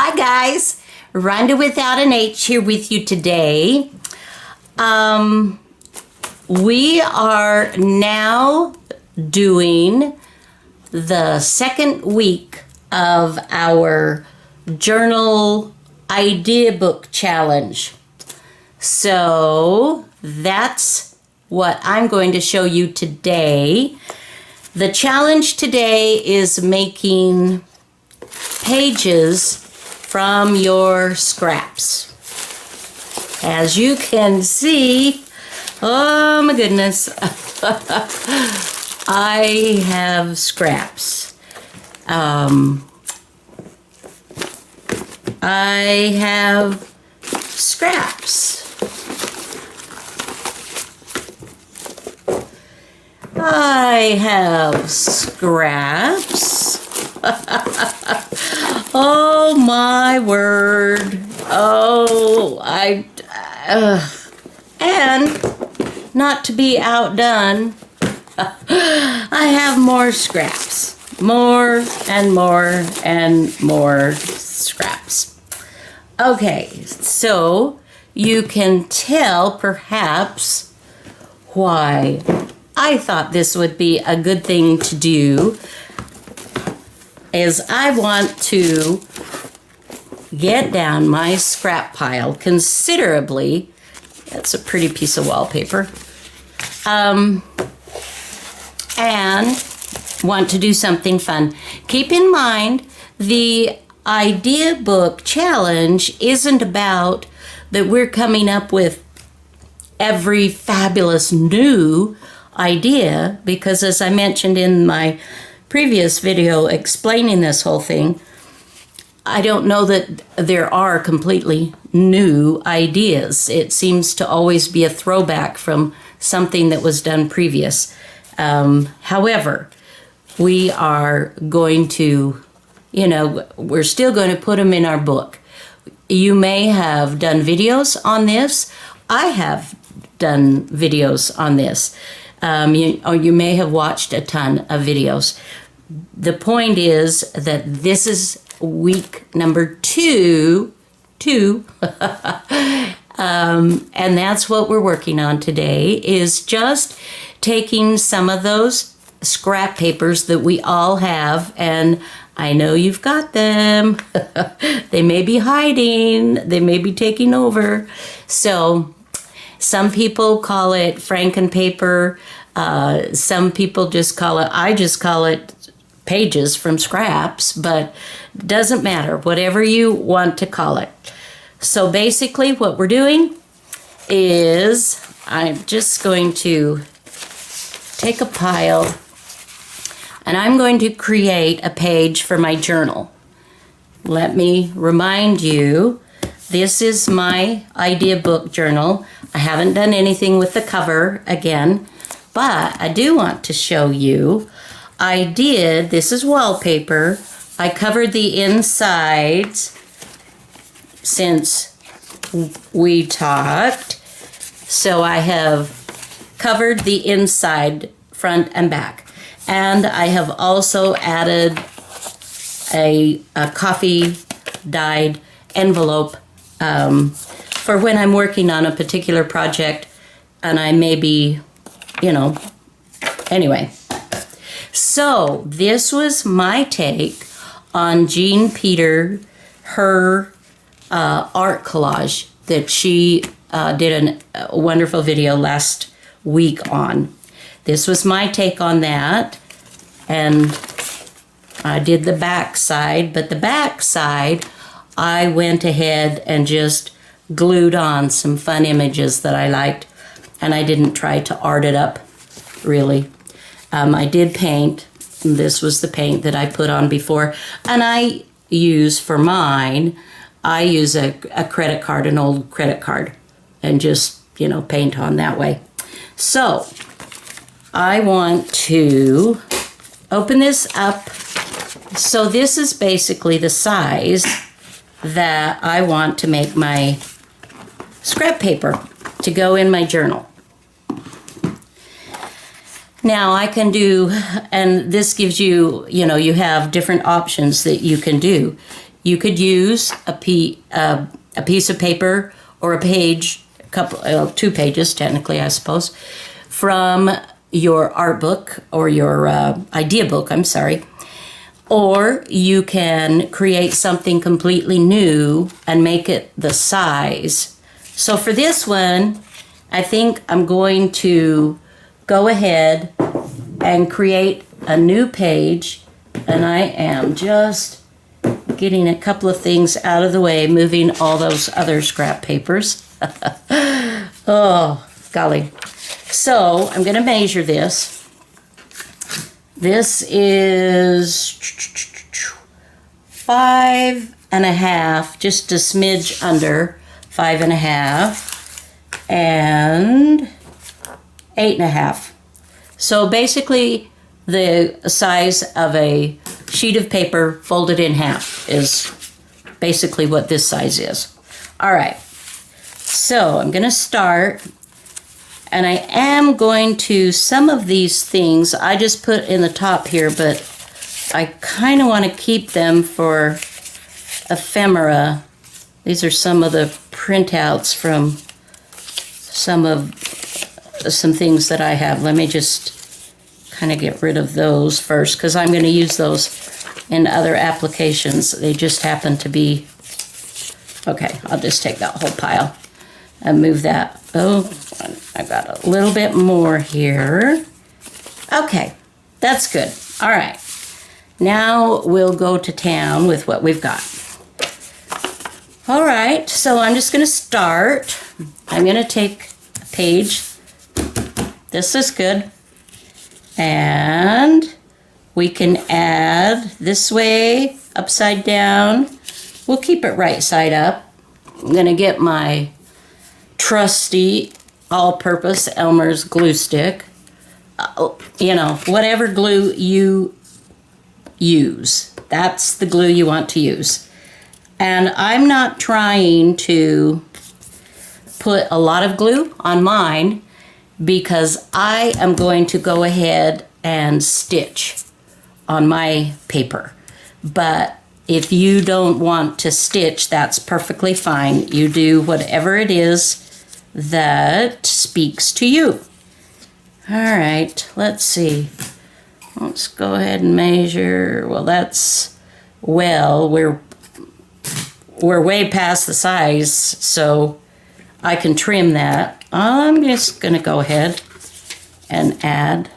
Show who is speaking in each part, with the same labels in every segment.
Speaker 1: Hi guys, Rhonda without an H here with you today. We are now doing the second week of our journal idea book challenge. So that's what I'm going to show you today. The challenge today is making pages from your scraps. As you can see, oh my goodness, I have scraps. I have scraps. I have scraps. Oh my word. Oh, and not to be outdone, I have more scraps. More and more and more scraps. Okay, so you can tell perhaps why I thought this would be a good thing to do, is I want to get down my scrap pile considerably. That's a pretty piece of wallpaper. And want to do something fun. Keep in mind, the idea book challenge isn't about that we're coming up with every fabulous new idea, because as I mentioned in my previous video explaining this whole thing, I don't know that there are completely new ideas. It seems to always be a throwback from something that was done previous. However, we are going to, we're still going to put them in our book. You may have done videos on this. I have done videos on this. Or you may have watched a ton of videos. The point is that this is week number two. And that's what we're working on today, is just taking some of those scrap papers that we all have, and I know you've got them. They may be hiding, they may be taking over. So some people call it Frankenpaper. Some people just call it, I just call it pages from scraps, but doesn't matter, whatever you want to call it. So basically what we're doing is I'm just going to take a pile and I'm going to create a page for my journal. Let me remind you, this is my idea book journal. I haven't done anything with the cover again, but I do want to show you. This is wallpaper. I covered the insides since we talked. So I have covered the inside, front and back. And I have also added a coffee dyed envelope for when I'm working on a particular project and I may be, anyway. So this was my take on Jean Peter, her art collage that she did a wonderful video last week on. This was my take on that, and I did the back side, but the back side I went ahead and just glued on some fun images that I liked, and I didn't try to art it up really. I did paint. This was the paint that I put on before, and I use for mine, I use a credit card, an old credit card, and just, paint on that way. So I want to open this up. So this is basically the size that I want to make my scrap paper to go in my journal. Now I can do, and this gives you, you have different options that you can do. You could use a piece of paper or a page, two pages technically, I suppose, from your art book or your idea book, I'm sorry. Or you can create something completely new and make it the size. So for this one, I think I'm going to go ahead and create a new page, and I am just getting a couple of things out of the way, moving all those other scrap papers. Oh, golly. So I'm going to measure this. This is 5.5, just a smidge under 5.5, and 8.5. So basically the size of a sheet of paper folded in half is basically what this size is. All right, so I'm going to start, and I am going to, some of these things I just put in the top here, but I kind of want to keep them for ephemera. These are some of the printouts from some things that I have. Let me just kind of get rid of those first, because I'm going to use those in other applications. They just happen to be, okay, I'll just take that whole pile and move that. Oh, I got a little bit more here. Okay, that's good. All right, now we'll go to town with what we've got. All right, so I'm just going to start. I'm going to take a page. This is good. And we can add this way, upside down. We'll keep it right side up. I'm going to get my trusty all-purpose Elmer's glue stick. You know, whatever glue you use, that's the glue you want to use. And I'm not trying to put a lot of glue on mine, because I am going to go ahead and stitch on my paper. But if you don't want to stitch, that's perfectly fine. You do whatever it is that speaks to you. All right, let's see. Let's go ahead and measure. Well, we're way past the size, so I can trim that. I'm just going to go ahead and add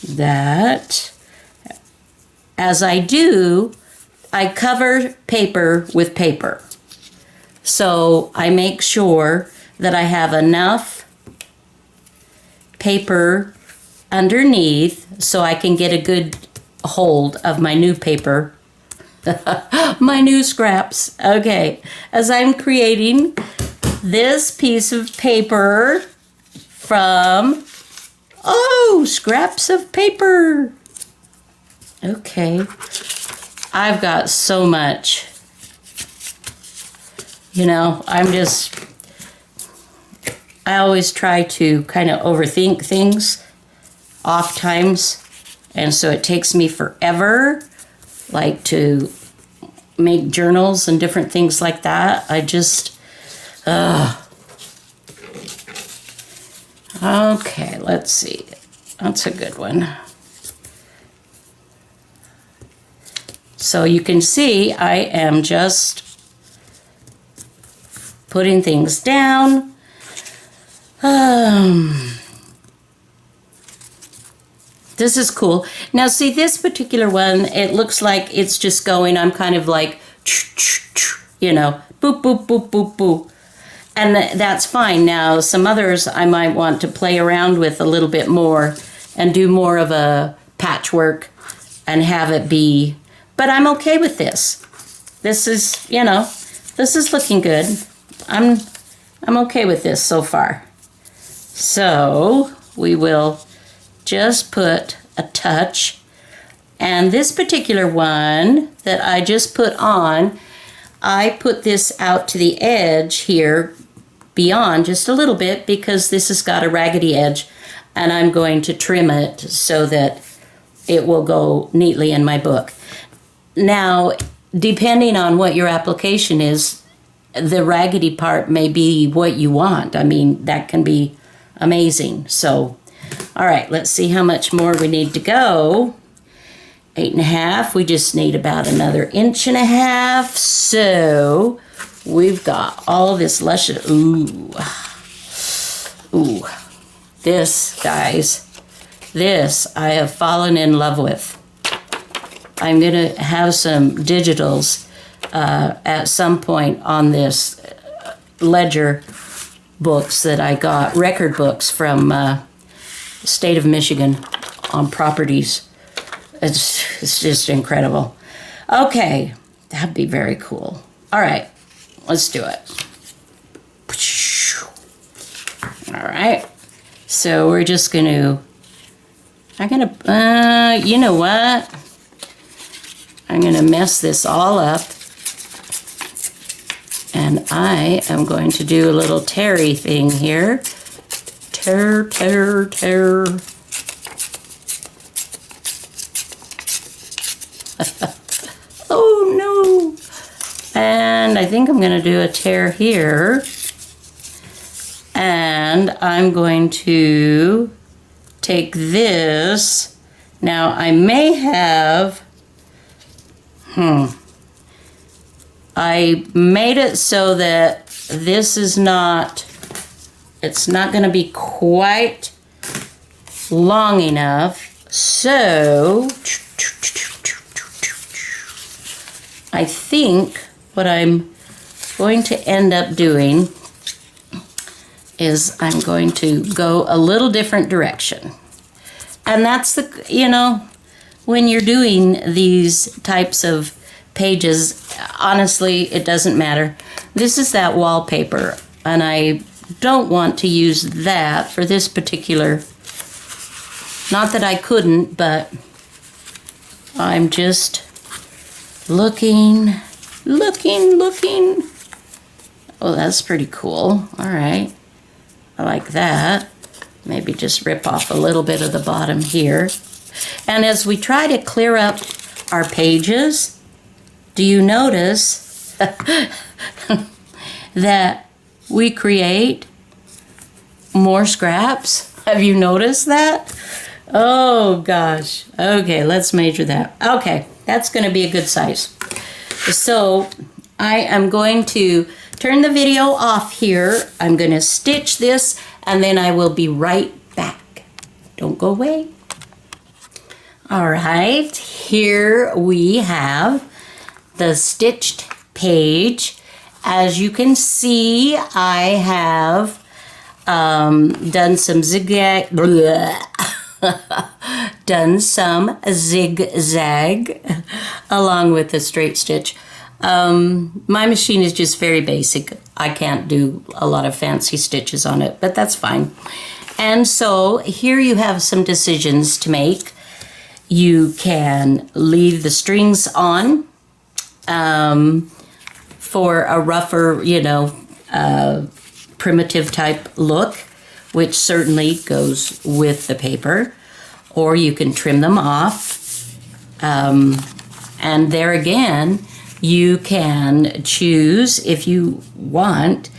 Speaker 1: that. As I do, I cover paper with paper. So I make sure that I have enough paper underneath so I can get a good hold of my new paper. My new scraps. Okay, as I'm creating this piece of paper from, scraps of paper. Okay, I've got so much. You know, I always try to kind of overthink things oft times, and so it takes me forever, like to make journals and different things like that. Okay, let's see. That's a good one. So you can see I am just putting things down. This is cool. Now see, this particular one, it looks like it's just going, I'm kind of like, you know, boop, boop, boop, boop, boop. And that's fine. Now, some others I might want to play around with a little bit more and do more of a patchwork and have it be, but I'm okay with this. This is, you know, this is looking good. I'm okay with this so far. So we will just put a touch. And this particular one that I just put on, I put this out to the edge here beyond just a little bit because this has got a raggedy edge, and I'm going to trim it so that it will go neatly in my book. Now, depending on what your application is, the raggedy part may be what you want. I mean, that can be amazing. So, all right, let's see how much more we need to go. 8.5, we just need about another 1.5 inches. So we've got all this luscious, ooh, this, guys, this I have fallen in love with. I'm gonna have some digitals at some point on this ledger books that I got, record books from the state of Michigan on properties. It's just incredible. Okay, that'd be very cool. All right, let's do it. All right, so we're just gonna, you know what? I'm gonna mess this all up. And I am going to do a little terry thing here. Tear, tear, tear. Oh no. And I think I'm going to do a tear here. And I'm going to take this. Now I may have, I made it so that this is not, it's not going to be quite long enough. So I think what I'm going to end up doing is I'm going to go a little different direction. And that's the, you know, when you're doing these types of pages, honestly, it doesn't matter. This is that wallpaper, and I don't want to use that for this particular, not that I couldn't, but I'm just looking. Oh, that's pretty cool. All right, I like that. Maybe just rip off a little bit of the bottom here. And as we try to clear up our pages, do you notice that we create more scraps? Have you noticed that? Oh gosh. Okay, let's measure that. Okay, that's going to be a good size. So I am going to turn the video off here. I'm going to stitch this and then I will be right back. Don't go away. All right, here we have the stitched page. As you can see, I have done some zigzag, done some zigzag along with the straight stitch. My machine is just very basic. I can't do a lot of fancy stitches on it, but that's fine. And so here you have some decisions to make. You can leave the strings on for a rougher, you know, primitive type look, which certainly goes with the paper, or you can trim them off. And there again, you can choose if you want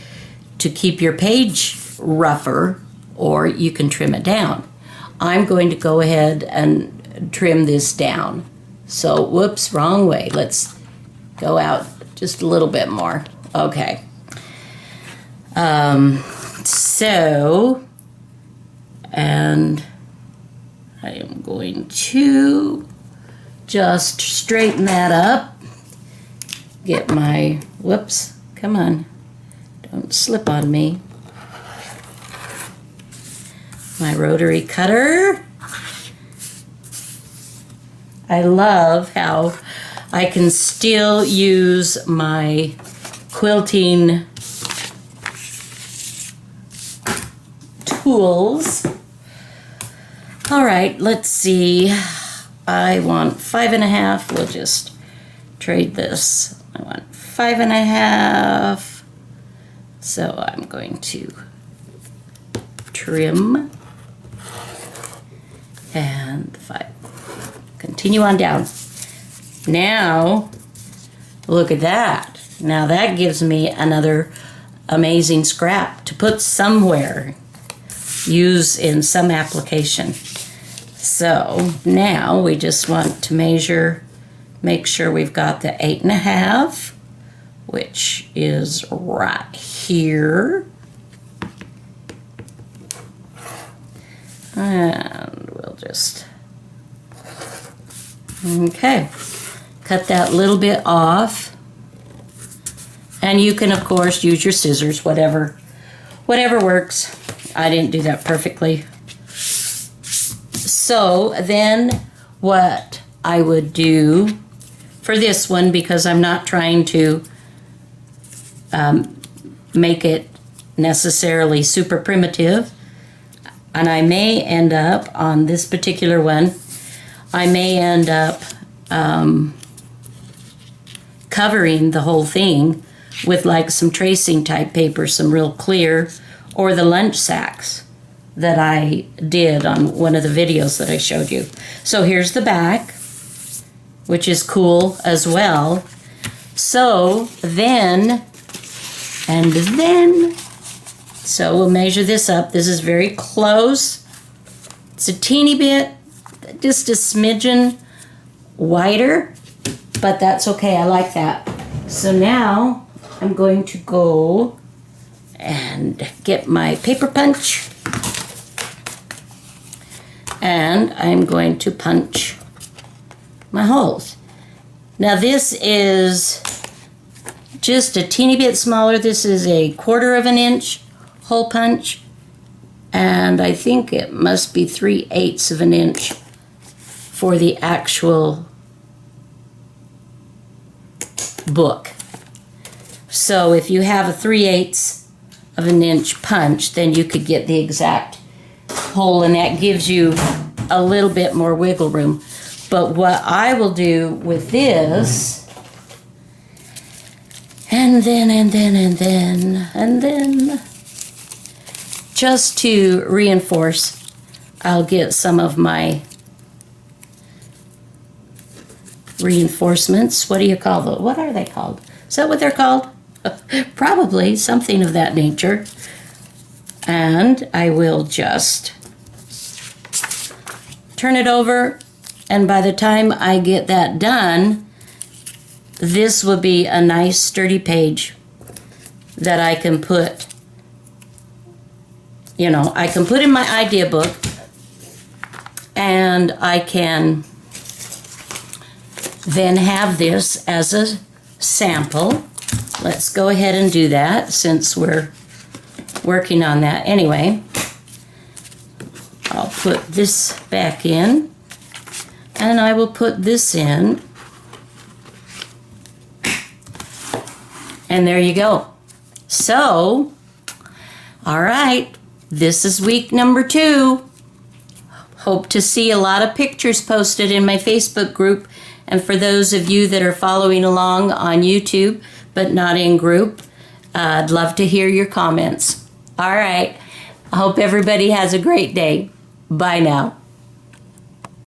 Speaker 1: to keep your page rougher, or you can trim it down. I'm going to go ahead and trim this down. So, whoops, wrong way. Let's go out just a little bit more. Okay. So, and I am going to just straighten that up. Get my, whoops, come on. Don't slip on me. My rotary cutter. I love how I can still use my quilting tools. All right, let's see. I want 5.5. We'll just trade this. I want 5.5. So I'm going to trim and 5. Continue on down. Now Look at that. Now that gives me another amazing scrap to put somewhere, use in some application. So now we just want to measure, make sure we've got the 8.5, which is right here. And we'll just, okay, cut that little bit off. And you can, of course, use your scissors, whatever works. I didn't do that perfectly. So then what I would do for this one, because I'm not trying to make it necessarily super primitive, and I may end up, on this particular one, I may end up covering the whole thing with like some tracing type paper, some real clear, or the lunch sacks that I did on one of the videos that I showed you. So here's the back, which is cool as well. So then, so we'll measure this up. This is very close. It's a teeny bit, just a smidgen wider, but that's okay. I like that. So now I'm going to go and get my paper punch, and I'm going to punch my holes. Now this is just a teeny bit smaller. This is a 1/4 of an inch hole punch, and I think it must be 3/8 of an inch for the actual book. So if you have a 3/8 of an inch punch, then you could get the exact hole, and that gives you a little bit more wiggle room. But what I will do with this, and then, just to reinforce, I'll get some of my reinforcements. What do you call them? What are they called? Is that what they're called? Probably something of that nature. And I will just turn it over, and by the time I get that done, this will be a nice sturdy page that I can put, you know, I can put in my idea book, and I can then have this as a sample. Let's go ahead and do that since we're working on that. Anyway, I'll put this back in, and I will put this in, and there you go. So, all right, this is week number 2. Hope to see a lot of pictures posted in my Facebook group, and for those of you that are following along on YouTube but not in group, I'd love to hear your comments. All right, I hope everybody has a great day. Bye now.